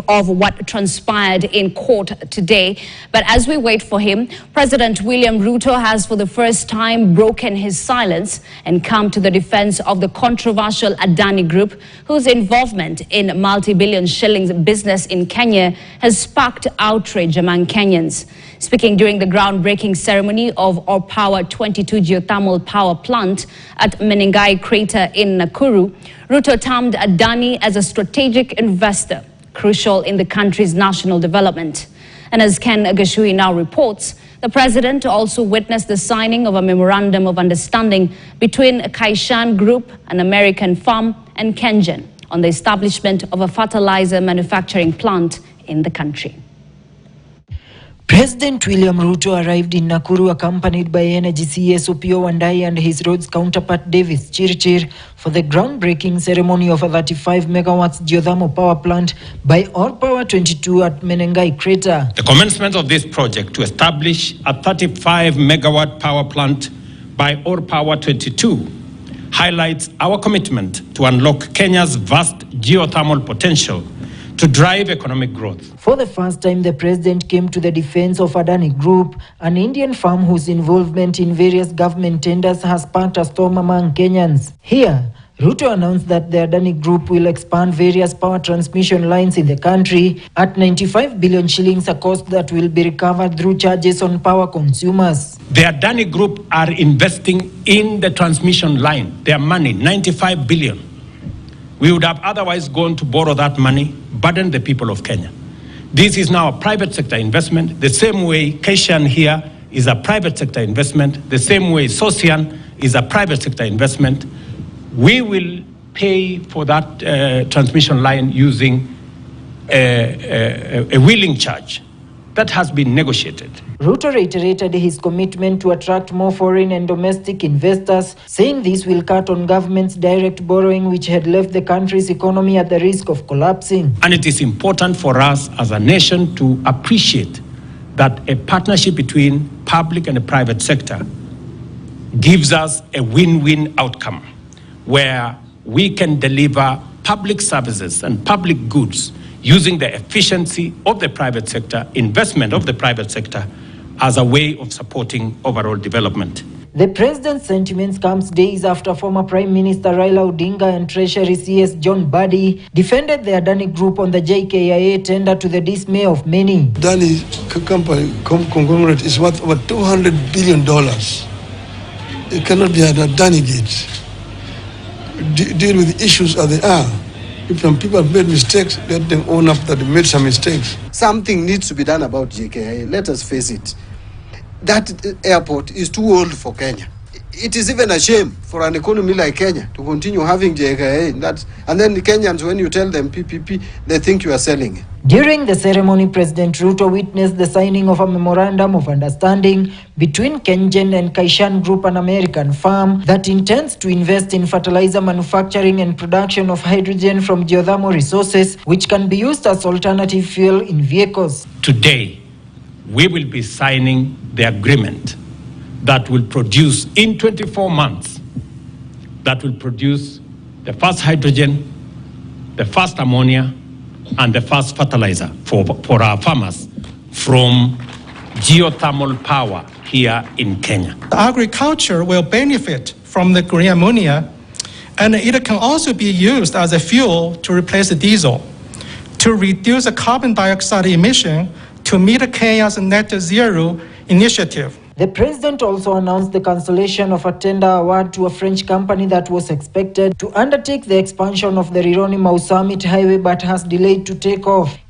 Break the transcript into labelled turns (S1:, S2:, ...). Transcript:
S1: of what transpired in court today. But as we wait for him, President William Ruto has for the first time broken his silence and come to the defense of the controversial Adani Group, whose involvement in multi-billion shillings business in Kenya has sparked outrage among Kenyans. Speaking during the groundbreaking ceremony of Our Power 22 geothermal power plant at Menengai Crater in Nakuru, Ruto termed Adani as a strategic investor, crucial in the country's national development. And as Ken Gashui now reports, the president also witnessed the signing of a memorandum of understanding between Kaishan Group, an American firm, and Kengen on the establishment of a fertilizer manufacturing plant in the country.
S2: President William Ruto arrived in Nakuru accompanied by Energy CS Opiyo Wandayi and his Rhodes counterpart Davis Chirchir for the groundbreaking ceremony of a 35 megawatts geothermal power plant by Our Power 22 at Menengai Crater.
S3: The commencement of this project to establish a 35 megawatt power plant by Our Power 22 highlights our commitment to unlock Kenya's vast geothermal potential to drive economic growth.
S2: For the first time, the president came to the defense of Adani Group, an Indian firm whose involvement in various government tenders has sparked a storm among Kenyans. Here, Ruto announced that the Adani Group will expand various power transmission lines in the country at 95 billion shillings, a cost that will be recovered through charges on power consumers.
S3: The Adani Group are investing in the transmission line. Their money, 95 billion. We would have otherwise gone to borrow that money, burden the people of Kenya. This is now a private sector investment, the same way Kaishan here is a private sector investment, the same way Sosian is a private sector investment. We will pay for that transmission line using a wheeling charge that has been negotiated.
S2: Ruto reiterated his commitment to attract more foreign and domestic investors, saying this will cut on government's direct borrowing, which had left the country's economy at the risk of collapsing.
S3: And it is important for us as a nation to appreciate that a partnership between public and the private sector gives us a win-win outcome where we can deliver public services and public goods using the efficiency of the private sector, investment of the private sector, as a way of supporting overall development.
S2: The president's sentiments comes days after former Prime Minister Raila Odinga and Treasury CS John Badi defended the Adani Group on the JKIA tender to the dismay of many.
S4: Adani company conglomerate is worth over $200 billion. It cannot be an Adani gate. Deal with the issues as they are. If some people have made mistakes, let them own up that they made some mistakes.
S5: Something needs to be done about JKIA. Let us face it. That airport is too old for Kenya. It is even a shame for an economy like Kenya to continue having JKIA. And then the Kenyans, when you tell them PPP, they think you are selling it.
S2: During the ceremony, President Ruto witnessed the signing of a memorandum of understanding between Kengen and Kaishan Group, an American firm that intends to invest in fertilizer manufacturing and production of hydrogen from geothermal resources, which can be used as alternative fuel in vehicles.
S3: Today, we will be signing the agreement that will produce in 24 months, that will produce the first hydrogen, the first ammonia, and the first fertilizer for our farmers from geothermal power here in Kenya.
S6: Agriculture will benefit from the green ammonia, and it can also be used as a fuel to replace diesel, to reduce the carbon dioxide emission to meet Kenya's net zero initiative.
S2: The president also announced the cancellation of a tender award to a French company that was expected to undertake the expansion of the Rironi-Mau Summit Highway but has delayed to take off.